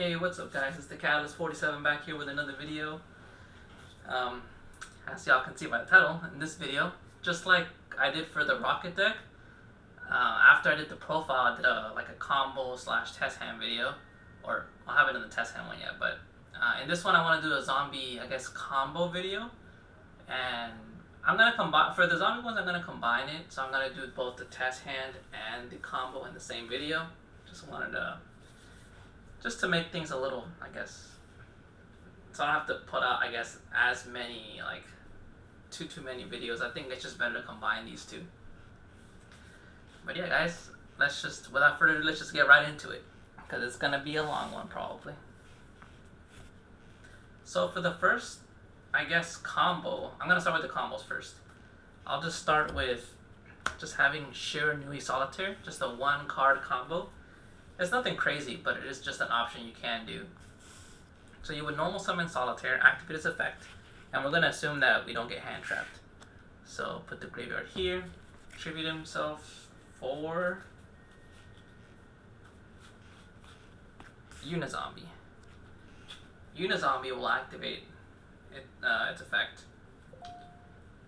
Hey, what's up guys? It's the Catalyst 47 back here with another video. As y'all can see by the title, in this video, just like I did for the rocket deck, after I did the profile, I did a combo slash test hand video, or I'll have it in the test hand one yet, but in this one I want to do a zombie, I guess, combo video, and I'm going to combine, for the zombie ones I'm going to combine it, so I'm going to do both the test hand and the combo in the same video. Just to make things a little, I guess, so I don't have to put out, I guess, as many, like, too many videos. I think it's just better to combine these two. But yeah, guys, without further ado, let's just get right into it, because it's going to be a long one, probably. So for the first, I guess, combo, I'm going to start with the combos first. I'll just start with just having Shira Nui Solitaire, just a 1-card combo. It's nothing crazy, but it is just an option you can do. So you would normal summon Solitaire, activate its effect, and we're going to assume that we don't get hand trapped. So put the graveyard here, tribute himself for Unizombie. Unizombie will activate its effect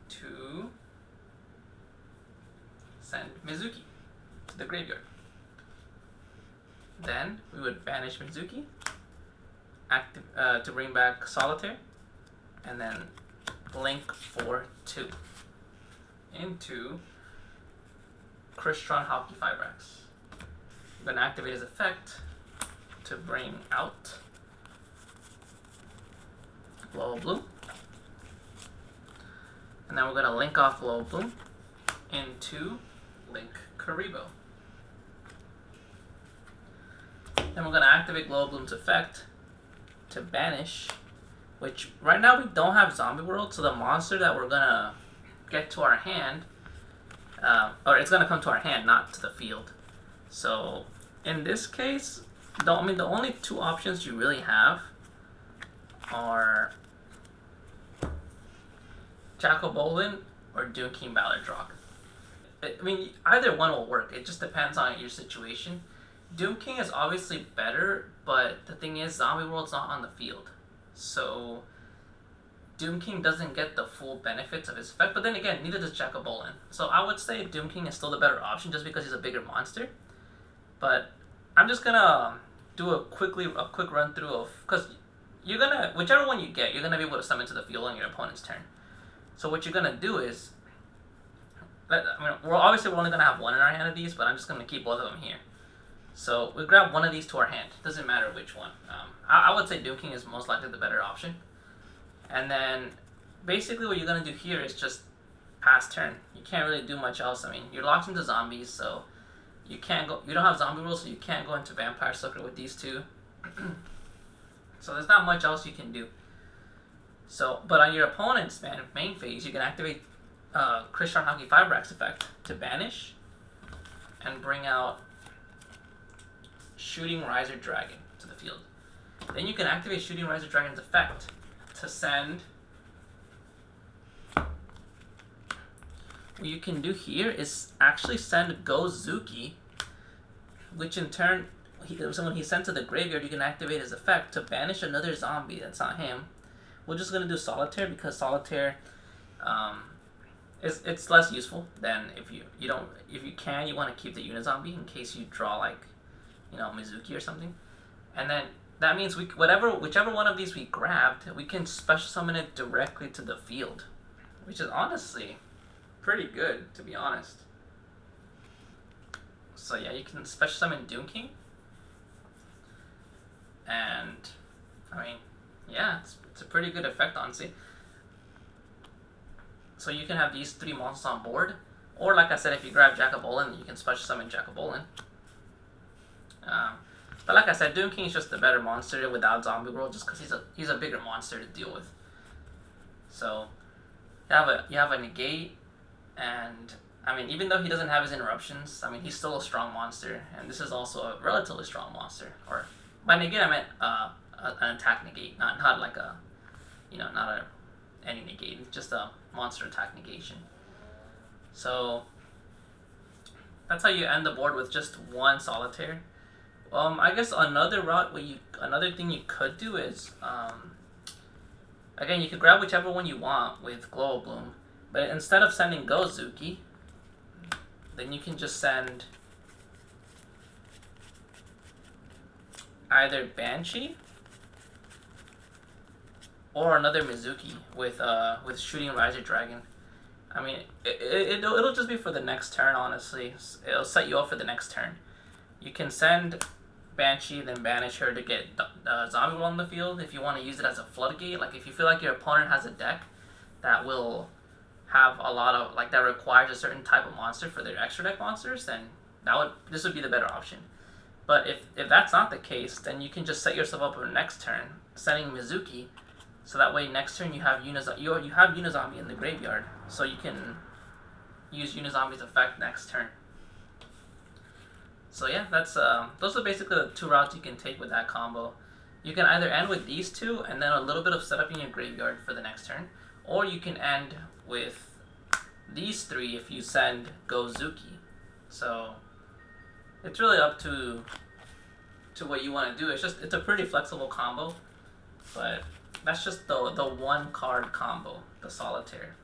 to send Mizuki to the graveyard. Then we would banish Mizuki to bring back Solitaire, and then link for 2 into Crystron Hockey Fibrax. We're going to activate his effect to bring out Blow Bloom, and then we're going to link off Blow Bloom into Link Karibo. Then we're going to activate Glow Bloom's effect to banish, which right now we don't have Zombie World, so the monster that we're going to get to our hand, or it's going to come to our hand, not to the field. So in this case, the only 2 options you really have are Jacobolin or Doom King Ballardrock. I mean, either one will work. It just depends on your situation. Doom King is obviously better, but the thing is, Zombie World's not on the field. So Doom King doesn't get the full benefits of his effect, but then again, neither does Jacobolin. So I would say Doom King is still the better option just because he's a bigger monster. But I'm just gonna do a quick run through of, because whichever one you get, you're gonna be able to summon to the field on your opponent's turn. So what you're gonna do is, we're only gonna have one in our hand of these, but I'm just gonna keep both of them here. So we grab one of these to our hand. Doesn't matter which one. I would say Doom King is most likely the better option. And then basically what you're going to do here is just pass turn. You can't really do much else. I mean, you're locked into zombies, so you don't have zombie rules, so you can't go into Vampire Sucker with these two. So there's not much else you can do. So, but on your opponent's main phase, you can activate Crystron Hockey Fibrax effect to banish and bring out Shooting Riser Dragon to the field. Then you can activate Shooting Riser Dragon's effect to send. What you can do here is actually send Gozuki, which in turn, when he's sent to the graveyard, you can activate his effect to banish another zombie that's not him. We're just gonna do Solitaire because Solitaire, it's less useful than if you want to keep the Unizombie in case you draw like, Mizuki or something. And then that means whichever one of these we grabbed, we can special summon it directly to the field, which is honestly pretty good, to be honest. So yeah, you can special summon Doom King, and I mean, yeah, it's a pretty good effect, honestly. So you can have these 3 monsters on board, or like I said, if you grab Jacobolin, you can special summon Jacobolin. But like I said, Doom King is just a better monster without Zombie World, just because he's a bigger monster to deal with. So you have a negate, and I mean, even though he doesn't have his interruptions, I mean, he's still a strong monster, and this is also a relatively strong monster. Or by negate, I meant an attack negate, not like a, not any negate. It's just a monster attack negation. So that's how you end the board with just 1 Solitaire. I guess another thing you could do is, again, you could grab whichever one you want with Glow Bloom, but instead of sending Gozuki, then you can just send either Banshee or another Mizuki with Shooting Riser Dragon. I mean, it'll just be for the next turn, honestly. It'll set you up for the next turn. You can send Banshee, then banish her to get Zombie World on the field if you want to use it as a floodgate. Like, if you feel like your opponent has a deck that will have a lot of, like, that requires a certain type of monster for their extra deck monsters, then this would be the better option. But if that's not the case, then you can just set yourself up for the next turn, sending Mizuki, so that way next turn you have Unizombie in the graveyard, so you can use Unizombie's effect next turn. So yeah, that's those are basically the two routes you can take with that combo. You can either end with these two and then a little bit of setup in your graveyard for the next turn, or you can end with these three if you send Gozuki. So it's really up to what you want to do. It's a pretty flexible combo, but that's just the one card combo, the Solitaire.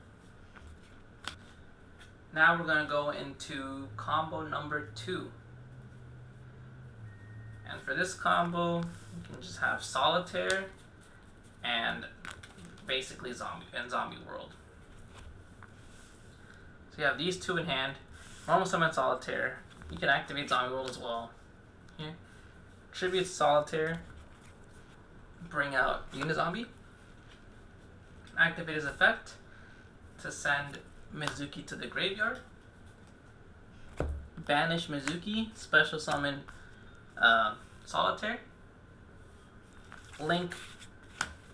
Now we're gonna go into combo number 2. And for this combo, you can just have Solitaire and basically Zombie World. So you have these two in hand. Normal summon Solitaire. You can activate Zombie World as well. Here. Tribute Solitaire. Bring out Unizombie. Activate his effect to send Mizuki to the graveyard. Banish Mizuki. Special summon Solitaire. Link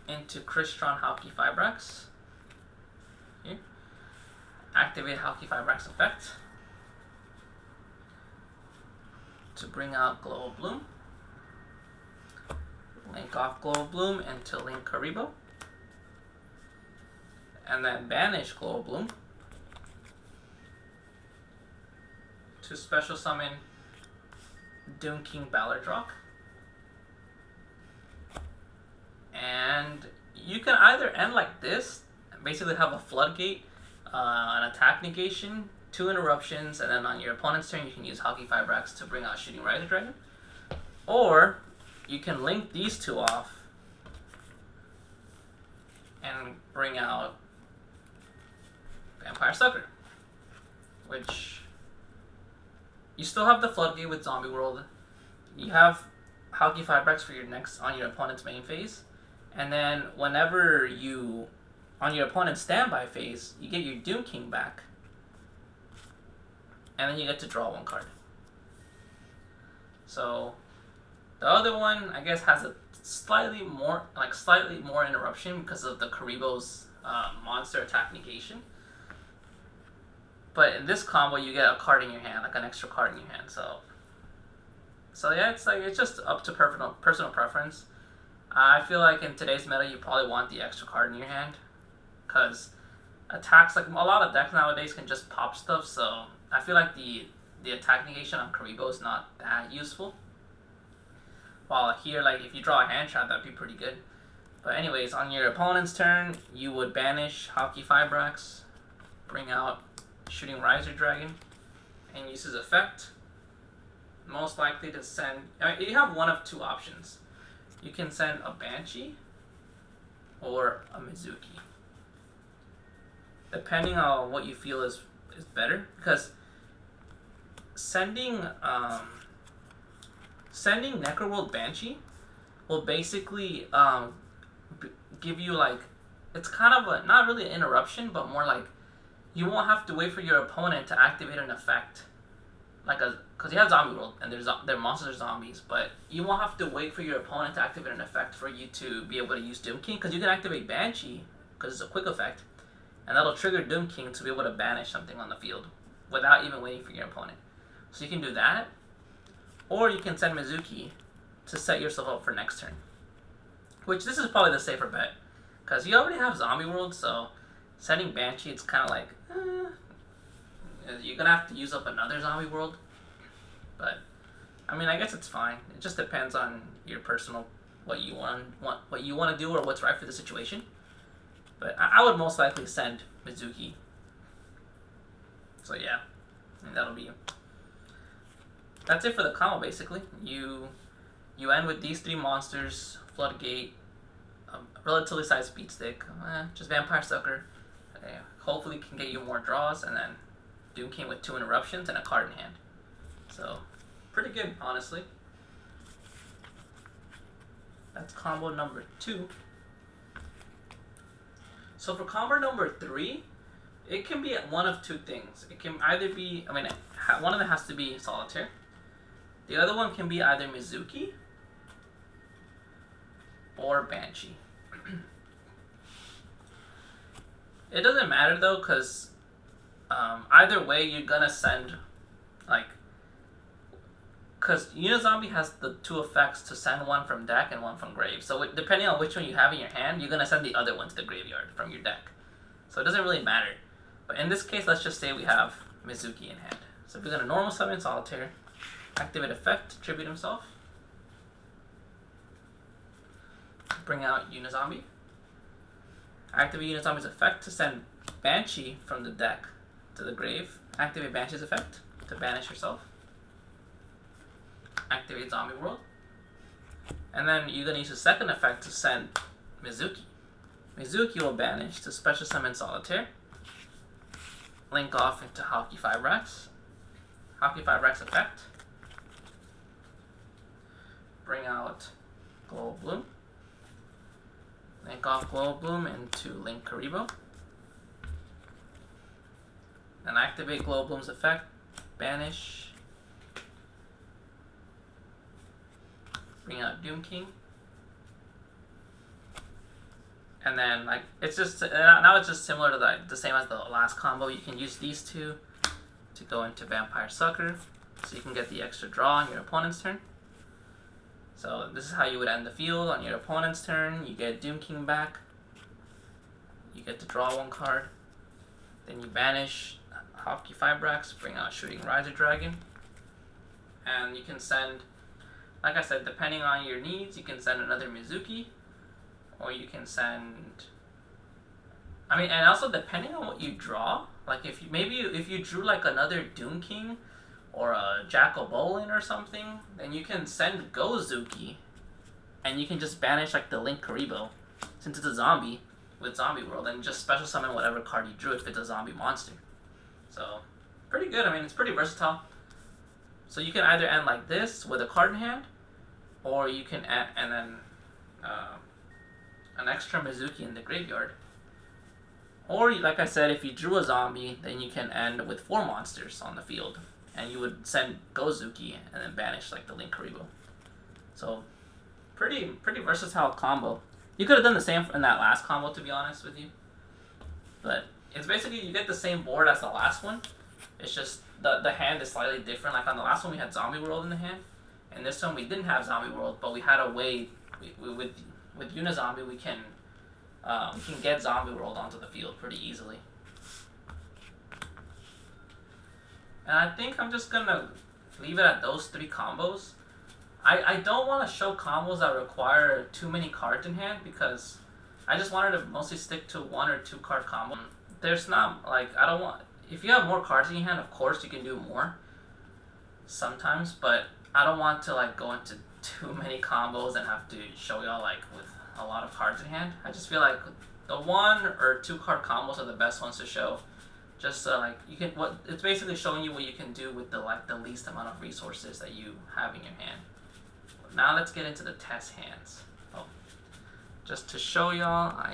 into Crystron Hauki Fibrax. Here. Activate Hauki Fibrax effect to bring out Glow Bloom. Link off Glow Bloom into Link Karibo. And then banish Glow Bloom to special summon Doom King Ballardrock. And you can either end like this, basically have a floodgate, an attack negation, 2 interruptions, and then on your opponent's turn you can use Hauki Fibrax to bring out Shooting Riser Dragon. Or you can link these two off and bring out Vampire Sucker, which you still have the floodgate with Zombie World. You have Hauki Fibrax for your next on your opponent's main phase, and then whenever you on your opponent's standby phase, you get your Doom King back, and then you get to draw 1 card. So the other one, I guess, has a slightly more interruption because of the Karibo's monster attack negation. But in this combo, you get a card in your hand, like an extra card in your hand. So yeah, it's just up to personal preference. I feel like in today's meta, you probably want the extra card in your hand, because attacks, like a lot of decks nowadays, can just pop stuff. So I feel like the attack negation on Karibo is not that useful. While here, like, if you draw a hand trap, that'd be pretty good. But anyways, on your opponent's turn, you would banish Hauki Fibrax, bring out Shooting Riser Dragon, and use his effect. Most likely to send... I mean, you have one of 2 options. You can send a Banshee or a Mizuki, depending on what you feel is better. Because sending Necroworld Banshee will basically give you, like, it's kind of a, not really an interruption, but more like you won't have to wait for your opponent to activate an effect, because you have Zombie World and their monsters are zombies, but you won't have to wait for your opponent to activate an effect for you to be able to use Doom King, because you can activate Banshee because it's a quick effect, and that'll trigger Doom King to be able to banish something on the field without even waiting for your opponent. So you can do that, or you can send Mizuki to set yourself up for next turn, which this is probably the safer bet, because you already have Zombie World, so sending Banshee, it's kind of like, you're going to have to use up another Zombie World. But I mean, I guess it's fine. It just depends on your personal what you want to do or what's right for the situation. But I would most likely send Mizuki. So yeah, and that'll be. That's it for the combo basically. You end with these three monsters: Floodgate, a relatively sized Beat Stick, just Vampire Sucker. Hopefully can get you more draws, and then Doom King with 2 interruptions and a card in hand. So pretty good, honestly. That's combo number 2. So for combo number 3, it can be one of 2 things. It can either be, one of them has to be Solitaire. The other one can be either Mizuki or Banshee. It doesn't matter though, because either way you're gonna send, because Unizombie has the 2 effects to send one from deck and one from grave. So depending on which one you have in your hand, you're gonna send the other one to the graveyard from your deck. So it doesn't really matter. But in this case, let's just say we have Mizuki in hand. So we're gonna normal summon Solitaire, activate effect, tribute himself, bring out Unizombie. Activate Unizombie's effect to send Banshee from the deck to the grave. Activate Banshee's effect to banish yourself. Activate Zombie World. And then you're going to use the second effect to send Mizuki. Mizuki will banish to special summon Solitaire. Link off into Haki 5-Rax. Haki 5-Rax effect. Bring out Glow Bloom. Link off Glow Bloom into Link Karibo. Then activate Glow Bloom's effect. Banish. Bring out Doom King. And then it's just now it's just similar to the same as the last combo. You can use these 2 to go into Vampire Sucker, so you can get the extra draw on your opponent's turn. So this is how you would end the field on your opponent's turn. You get Doom King back. You get to draw 1 card. Then you banish Haki 5-Rax, bring out Shooting Riser Dragon. And you can send, like I said, depending on your needs, you can send another Mizuki. Or you can send, and also depending on what you draw, if you drew another Doom King or a Jackal Bolin or something, then you can send Gozuki, and you can just banish the Link Karibo, since it's a zombie with Zombie World, and just special summon whatever card you drew if it's a zombie monster. So pretty good. It's pretty versatile. So you can either end like this with a card in hand, or you can end and then an extra Mizuki in the graveyard. Or, like I said, if you drew a zombie, then you can end with 4 monsters on the field. And you would send Gozuki and then banish the Link Karibo. So, pretty versatile combo. You could have done the same in that last combo, to be honest with you. But it's basically, you get the same board as the last one. It's just, the hand is slightly different. Like on the last one, we had Zombie World in the hand. And this one, we didn't have Zombie World, but we had a way, with Unizombie, we can get Zombie World onto the field pretty easily. And I think I'm just gonna leave it at those 3 combos. I don't want to show combos that require too many cards in hand, because I just wanted to mostly stick to 1 or 2 card combo. There's not, I don't want, if you have more cards in your hand, of course you can do more sometimes, but I don't want to go into too many combos and have to show y'all with a lot of cards in hand. I just feel like the 1 or 2 card combos are the best ones to show. Just you can, it's basically showing you what you can do with the least amount of resources that you have in your hand. Now let's get into the test hands. Oh, just to show y'all, I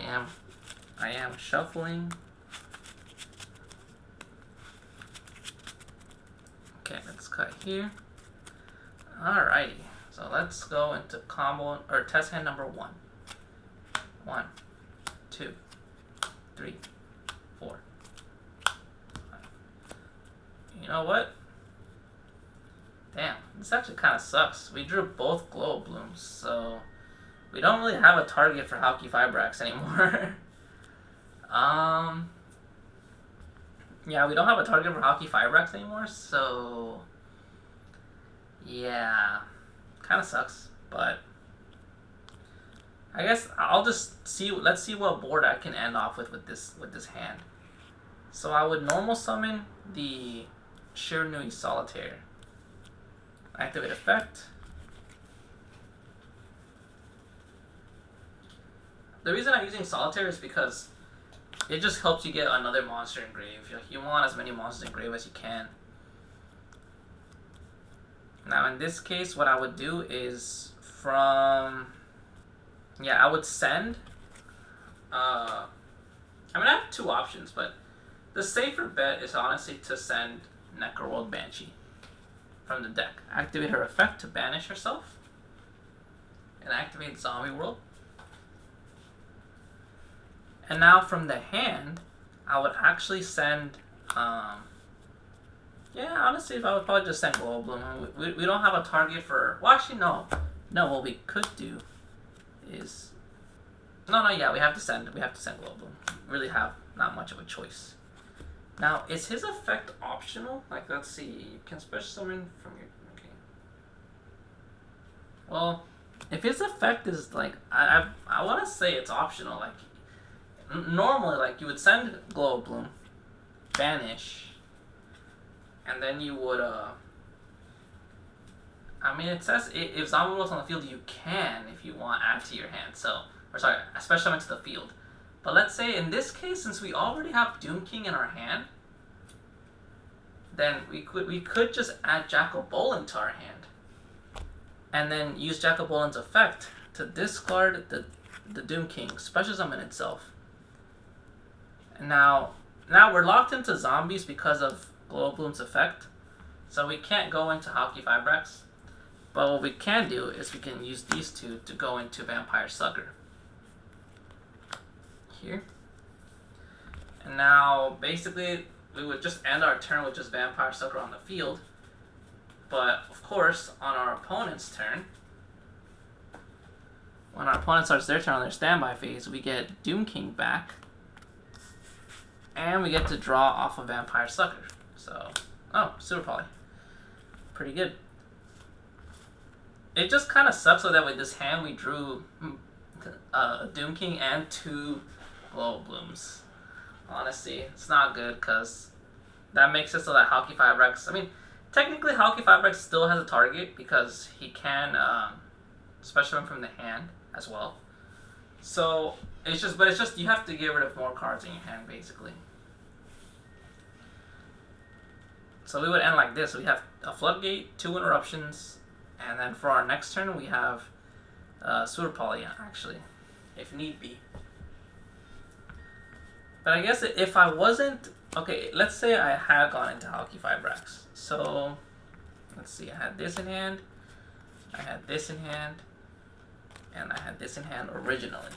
am shuffling. Okay, let's cut here. Alrighty, so let's go into combo or test hand number 1. 1, 2, 3, 4. 5. You know what? Damn, this actually kind of sucks. We drew both Glow Blooms, so we don't really have a target for Haki 5-Rax anymore. Yeah, we don't have a target for Haki 5-Rax anymore, so Yeah, kind of sucks, but I guess I'll just see. Let's see what board I can end off with this hand. So I would normal summon the Shiranui Solitaire. Activate effect. The reason I'm using Solitaire is because it just helps you get another monster in grave. You want as many monsters in grave as you can. Now in this case, what I would do is I would send. I mean, I have two options, but the safer bet is honestly to send Necroworld Banshee from the deck. Activate her effect to banish herself, and activate Zombie World. And now from the hand, I would actually send. Honestly, I would probably just send Glow Bloom. We don't have a target for. Well, actually, no. No, what we could do is. We have to send Glow Bloom. We really have not much of a choice. Now, is his effect optional? Like, let's see. You can special summon from your. Okay. Well, if his effect is like. I want to say it's optional. Like, normally, like, you would send Glow Bloom, banish, and then you would, I mean, it says if Zombie World's on the field, you can, if you want, add to your hand. Special summon to the field. But let's say in this case, since we already have Doom King in our hand, then we could just add Jackal Bolin to our hand, and then use Jackal Bolin's effect to discard the Doom King, special summon itself. And now we're locked into zombies because of Glow Bloom's effect, so we can't go into Hockey Fibrax. But what we can do is we can use these two to go into Vampire Sucker. Here. And now, basically, we would just end our turn with just Vampire Sucker on the field. But, of course, on our opponent's turn, when our opponent starts their turn on their standby phase, we get Doom King back. And we get to draw off a Vampire Sucker. So, Super Poly. Pretty good. It just kind of sucks so that with this hand we drew Doom King and 2 Glow Blooms. Honestly, it's not good because that makes it so that Hockey Fibrax. I mean, technically Hockey Fibrax still has a target because he can special him from the hand as well. So it's just you have to get rid of more cards in your hand basically. So we would end like this. We have a Floodgate, 2 Interruptions, and then for our next turn we have Super Poly actually, if need be. But I guess if I wasn't... Okay, let's say I had gone into Hockey Fibrax. So, let's see, I had this in hand, I had this in hand, and I had this in hand originally.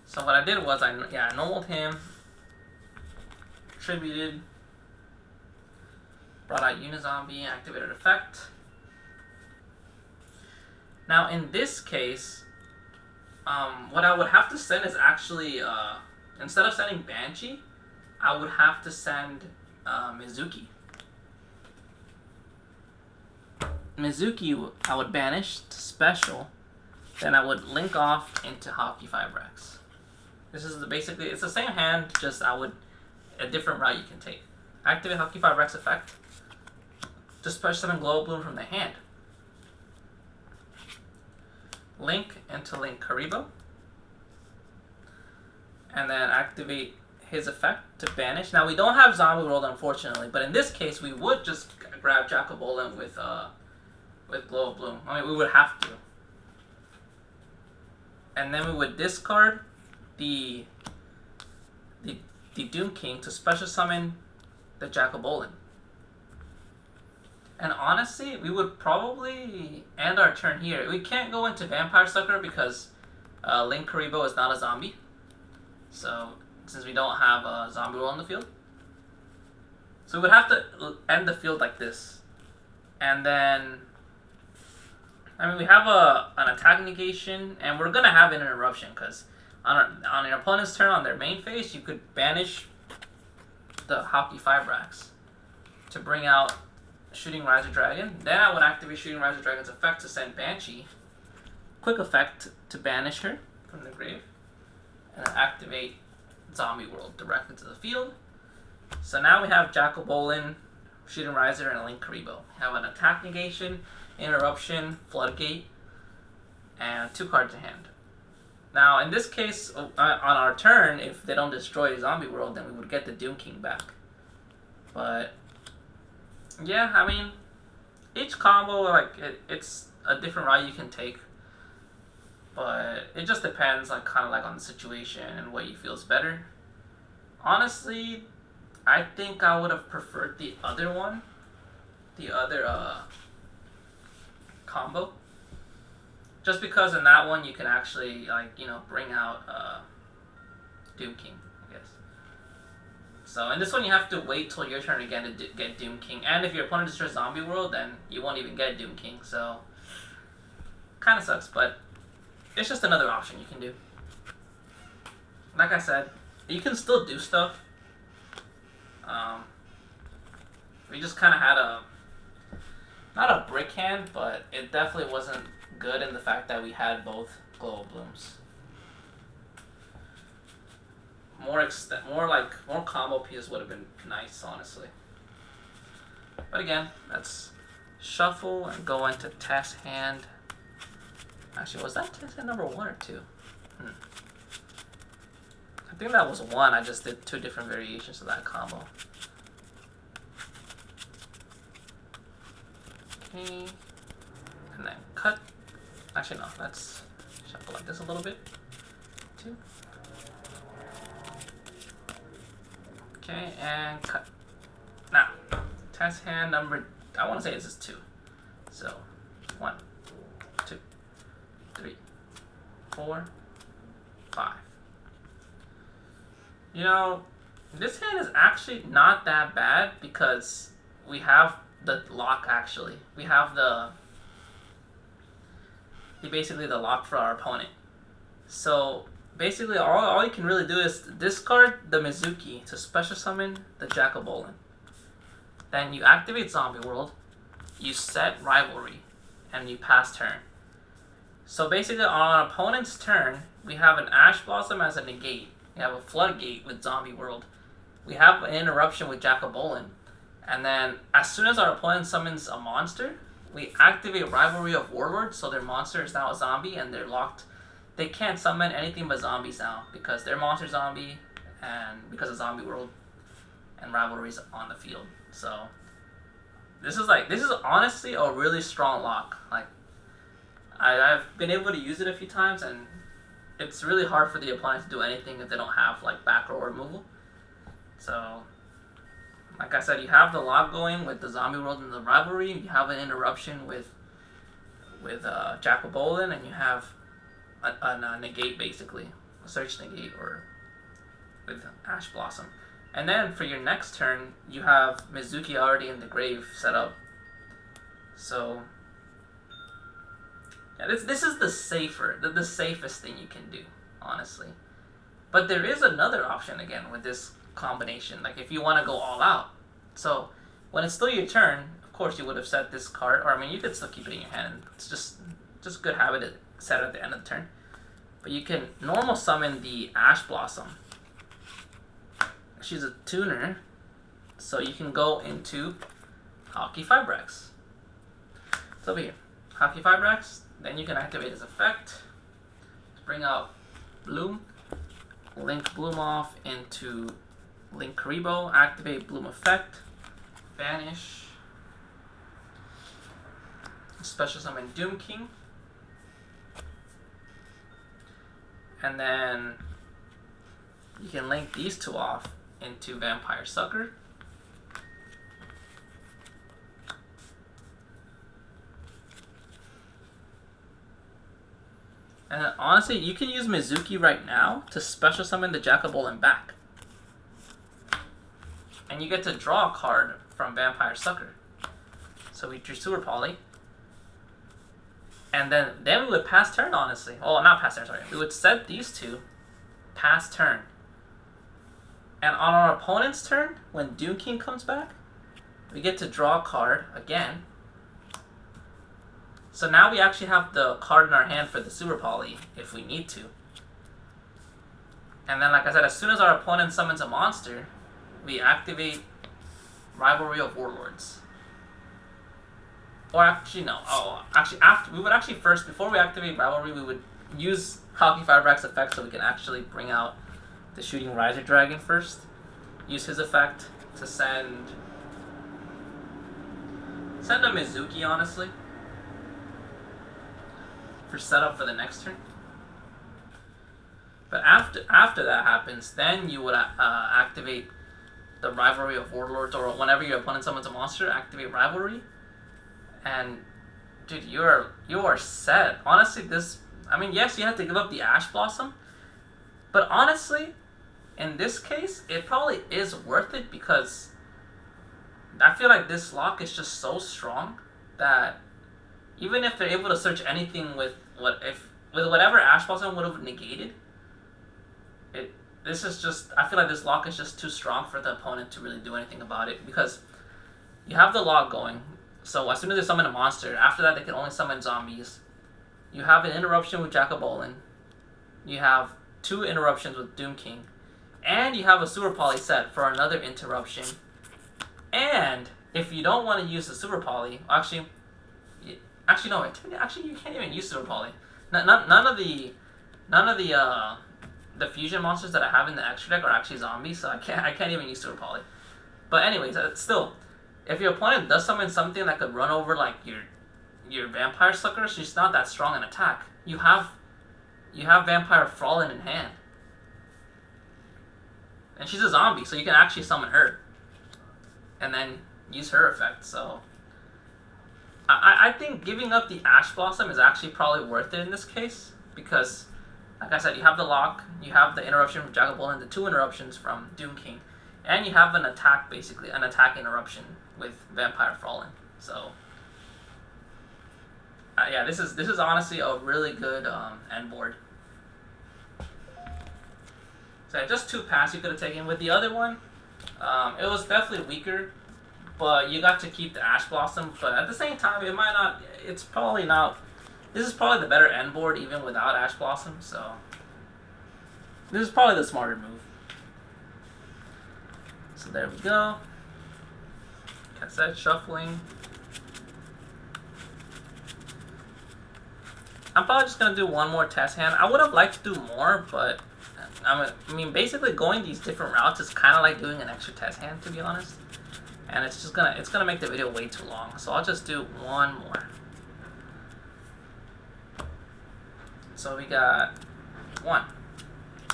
So what I did was, I normaled him, tributed, brought out Unizombie, activated effect. Now in this case, what I would have to send is actually, instead of sending Banshee, I would have to send Mizuki. Mizuki I would banish to special, then I would link off into Hockey Fibrax. This is basically, it's the same hand, just a different route you can take. Activate Hockey Fibrax effect, just special summon Glow Bloom from the hand. Link into Link Karibo, and then activate his effect to banish. Now we don't have Zombie World unfortunately, but in this case we would just grab Jackal Bolin with Glow Bloom. I mean, we would have to, and then we would discard the Doom King to special summon the Jackal Bolin. And honestly, we would probably end our turn here. We can't go into Vampire Sucker because Link Karibo is not a zombie. So, since we don't have a Zombie World on the field. So we would have to end the field like this. And then, I mean, we have an attack negation, and we're going to have an interruption because on your opponent's turn on their main phase, you could banish the Hockey Fibrax to bring out Shooting Riser Dragon. Then I would activate Shooting Riser Dragon's effect to send Banshee. Quick effect to banish her from the grave. And activate Zombie World directly to the field. So now we have Jackal Bolin, Shooting Riser, and a Link Karibo. We have an attack negation, interruption, floodgate, and 2 cards in hand. Now, in this case, on our turn, if they don't destroy Zombie World, then we would get the Doom King back. But yeah, I mean, each combo, like, it's a different route you can take. But it just depends, like, kind of like on the situation and what you feel is better. Honestly, I think I would have preferred the other one, the other combo. Just because in that one you can actually, like, you know, bring out Doom King, I guess. So in this one you have to wait till your turn again to get Doom King. And if your opponent destroys Zombie World, then you won't even get Doom King. So kind of sucks, but it's just another option you can do. Like I said, you can still do stuff. We just kind of had not a brick hand, but it definitely wasn't good in the fact that we had both Global Blooms. More combo pieces would have been nice, honestly. But again, let's shuffle and go into test hand. Actually, was that test hand number 1 or 2? I think that was 1. I just did 2 different variations of that combo. Okay, and then cut. Actually, no, let's shuffle like this a little bit. 2. Okay, and cut. Now, test hand number, I want to say this is 2. So, 1, 2, 3, 4, 5. You know, this hand is actually not that bad because we have the lock, actually. We have basically the lock for our opponent. So basically all you can really do is discard the Mizuki to special summon the Jackal Bolin. Then you activate Zombie World, you set Rivalry, and you pass turn. So basically on our opponent's turn, we have an Ash Blossom as a negate. We have a Floodgate with Zombie World. We have an interruption with Jackal Bolin. And then, as soon as our opponent summons a monster, we activate Rivalry of Warlord, so their monster is now a zombie, and they're locked. They can't summon anything but zombies now, because their monster's zombie, and because of Zombie World, and Rivalry's on the field. So, this is honestly a really strong lock. Like, I've been able to use it a few times, and it's really hard for the opponent to do anything if they don't have, like, back row removal. So, like I said, you have the lock going with the Zombie World and the Rivalry. You have an interruption with Jackal Bolin, and you have a negate, basically. A search negate, or with Ash Blossom. And then for your next turn, you have Mizuki already in the grave set up. So, yeah, this is the safest thing you can do, honestly. But there is another option, again, with this combination, like if you want to go all out. So when it's still your turn, of course you would have set this card, or I mean you could still keep it in your hand. It's just good habit to set it at the end of the turn. But you can normal summon the Ash Blossom. She's a tuner, so you can go into Hockey Fibrax. It's over here. Hockey Fibrax, then you can activate his effect to bring out Bloom, link Bloom off into Link Karibo, activate Bloom effect, banish, special summon Doom King, and then you can link these 2 off into Vampire Sucker. And then honestly, you can use Mizuki right now to special summon the Jackal Bolin back. And you get to draw a card from Vampire Sucker. So we drew Sewer Poly. And then we would pass turn, honestly. Oh, not pass turn, sorry. We would set these 2, pass turn. And on our opponent's turn, when Doom King comes back, We get to draw a card again. So now we actually have the card in our hand for the Super Poly if we need to. And then, like I said, as soon as our opponent summons a monster, we activate Rivalry of Warlords. Or actually, no. Oh, actually, we would actually first, before we activate Rivalry, we would use Hockey Fireback's effect so we can actually bring out the Shooting Riser Dragon first. Use his effect to send a Mizuki, honestly, for setup for the next turn. But after that happens, then you would activate the Rivalry of Warlords, or whenever your opponent summons a monster, activate Rivalry. And dude, you are set. Honestly, yes, you have to give up the Ash Blossom, but honestly, in this case, it probably is worth it because I feel like this lock is just so strong that even if they're able to search anything with whatever Ash Blossom would have negated, I feel like this lock is just too strong for the opponent to really do anything about it because you have the lock going. So as soon as they summon a monster, after that they can only summon zombies. You have an interruption with Jack-o'-Bolin. You have 2 interruptions with Doom King. And you have a Super Poly set for another interruption. And if you don't want to use the Super Poly, actually no, you can't even use Super Poly. None of the fusion monsters that I have in the extra deck are actually zombies, so I can't even use Super Poly. But anyways, still, if your opponent does summon something that could run over like your Vampire Sucker, she's not that strong in attack. You have Vampire Fallen in hand, and she's a zombie, so you can actually summon her, and then use her effect. So I think giving up the Ash Blossom is actually probably worth it in this case because, like I said, you have the lock, you have the interruption from Jack-o'-Bolin, the 2 interruptions from Doom King, and you have an attack interruption with Vampire Fallen. So yeah, this is honestly a really good end board. So just 2 paths you could have taken. With the other one, it was definitely weaker, but you got to keep the Ash Blossom. But at the same time, it might not. It's probably not. This is probably the better end board even without Ash Blossom. So this is probably the smarter move. So there we go. Cassette shuffling. I'm probably just gonna do one more test hand. I would have liked to do more, but I mean, basically going these different routes is kind of like doing an extra test hand, to be honest. And it's gonna make the video way too long. So I'll just do one more. So we got 1,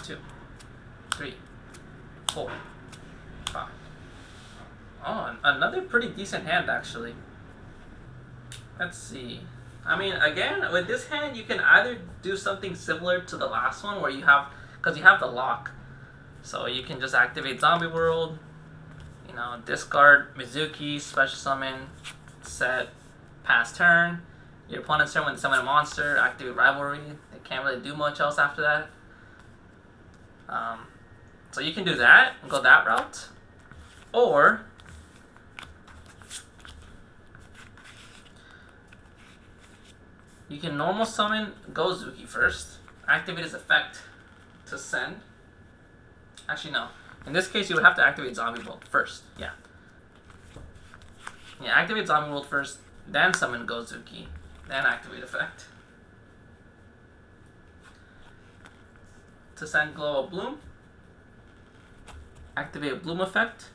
2, 3, 4, 5. Oh, another pretty decent hand actually. Let's see. I mean, again, with this hand, you can either do something similar to the last one where because you have the lock. So you can just activate Zombie World, discard Mizuki, special summon, set, pass turn. Your opponent's turn when they summon a monster, activate Rivalry. They can't really do much else after that. So you can do that and go that route. Or you can normal summon Gozuki first, activate his effect to send. Actually, no. In this case, you would have to activate Zombie World first. Yeah. Yeah, activate Zombie World first, then summon Gozuki, then activate effect. To send Glow of Bloom, activate Bloom effect.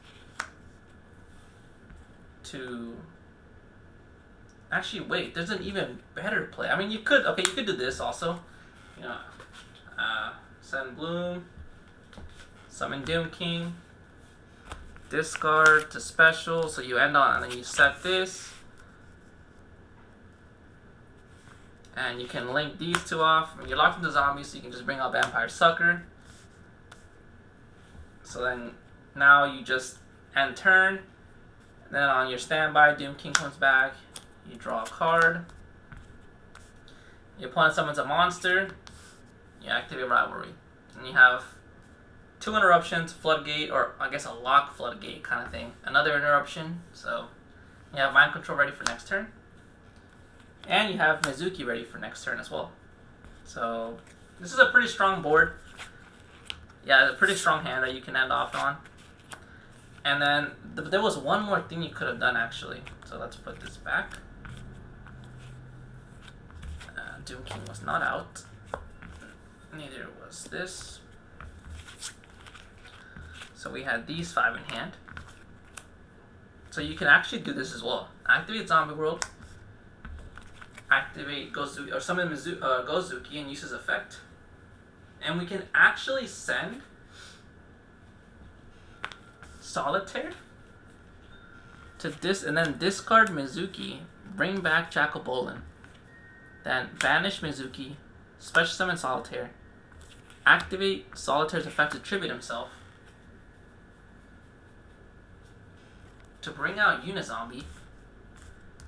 Actually, wait, there's an even better play. I mean, you could do this also. Send Bloom, summon Doom King, discard to special, so you end on, and then you set this. And you can link these 2 off. You're locked into zombies, so you can just bring out Vampire Sucker. So then, now you just end turn. And then on your standby, Doom King comes back. You draw a card. Your opponent summons a monster. You activate Rivalry. And you have 2 interruptions, Floodgate, or I guess a lock Floodgate kind of thing. Another interruption. So You have Mind Control ready for next turn. And you have Mizuki ready for next turn as well. So this is a pretty strong board. Yeah, a pretty strong hand that you can end off on. And then there was one more thing you could have done actually. So let's put this back. Doom King was not out. Neither was this. So we had these 5 in hand. So you can actually do this as well. Activate Zombie World. Activate Gozuki, or summon Gozuki and use his effect. And we can actually send Solitaire to this, and then discard Mizuki, bring back Jackal Bolin, then banish Mizuki, special summon Solitaire, activate Solitaire's effect to tribute himself, to bring out Unizombie.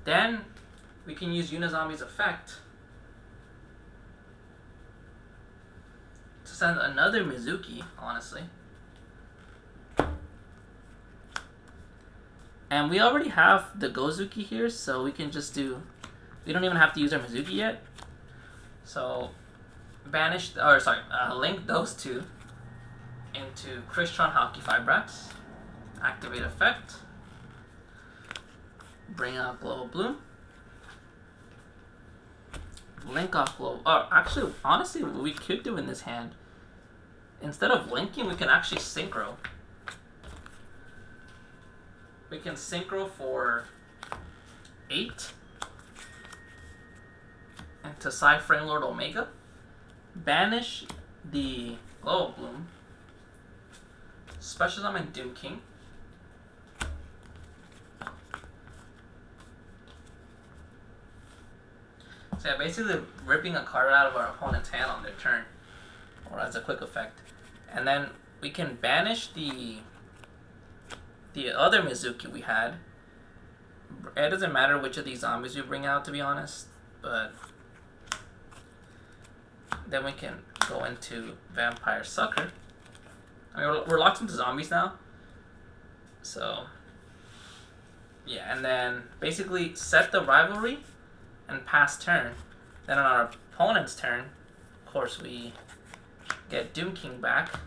Then we can use Unizombie's effect to send another Mizuki, honestly. And we already have the Gozuki here, so we can just do... We don't even have to use our Mizuki yet. So, link those two into Crystron Hockey Fibrax. Activate effect. Bring out Global Bloom. Link off Global... Oh, actually, honestly, what we could do in this hand, instead of linking, we can actually Synchro. We can Synchro for 8 into Psy-Frame Lord Omega. Banish the Global Bloom. Special Summon Doom King. So yeah, basically ripping a card out of our opponent's hand on their turn, or as a quick effect. And then we can banish the other Mizuki we had. It doesn't matter which of these zombies you bring out, to be honest, but then we can go into Vampire Sucker. I mean, we're locked into zombies now, so yeah. And then basically set the rivalry and pass turn. Then on our opponent's turn, of course, we get Doom King back.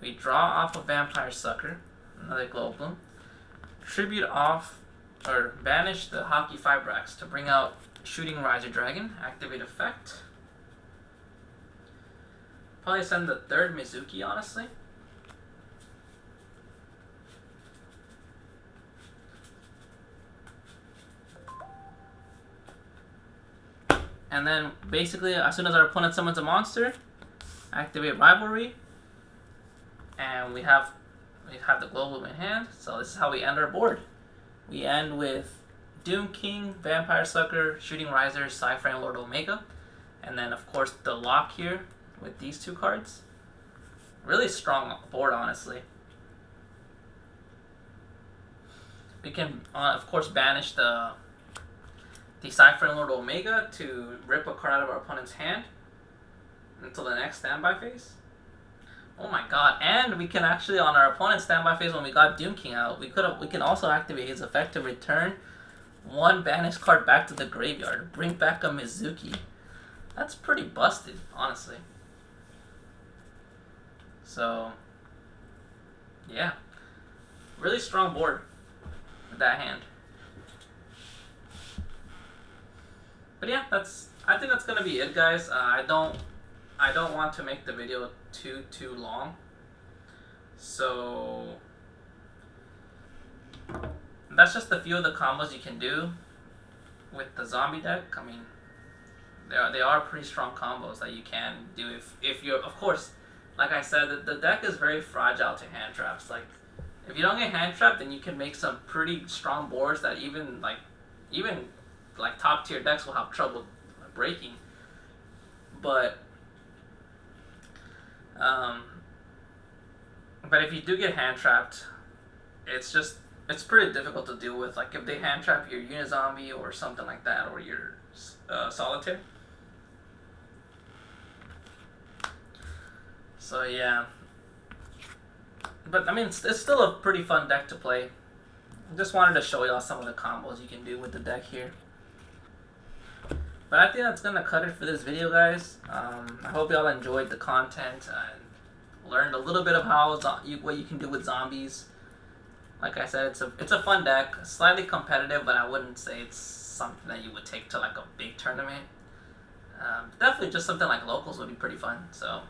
We draw off a Vampire Sucker, another Global Bloom. Tribute off, or banish the Hockey Fibrax to bring out Shooting Riser Dragon. Activate effect. Probably send the third Mizuki, honestly. And then basically, as soon as our opponent summons a monster, activate Rivalry, and we have the Global in hand. So this is how we end our board. We end with Doom King, Vampire Sucker, Shooting Riser, Psy-Frame Lord Omega, and then of course the lock here with these 2 cards. Really strong board, honestly. We can of course banish the Psy-Frame Lord Omega to rip a card out of our opponent's hand until the next standby phase. Oh my god, and we can actually, on our opponent's standby phase when we got Doom King out, we can also activate his effect to return 1 banished card back to the graveyard. Bring back a Mizuki. That's pretty busted, honestly. So, yeah. Really strong board with that hand. But yeah, I think that's gonna be it, guys. I don't want to make the video too long, so that's just a few of the combos you can do with the zombie deck. I mean, they are pretty strong combos that you can do if you're, of course, like I said, the deck is very fragile to hand traps. Like, if you don't get hand trapped, then you can make some pretty strong boards that even top tier decks will have trouble breaking. But if you do get hand trapped, it's pretty difficult to deal with. Like if they hand trap your Unizombie or something like that, or your Solitaire. So yeah, but I mean it's still a pretty fun deck to play. Just wanted to show y'all some of the combos you can do with the deck here. But I think that's gonna cut it for this video, guys. I hope y'all enjoyed the content and learned a little bit of how what you can do with zombies. Like I said, it's a fun deck, slightly competitive, but I wouldn't say it's something that you would take to like a big tournament. Definitely just something like locals would be pretty fun. So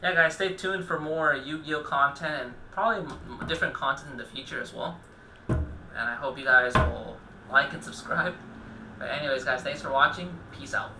yeah, guys, stay tuned for more Yu-Gi-Oh content and probably different content in the future as well. And I hope you guys will like and subscribe. But anyways, guys, thanks for watching. Peace out.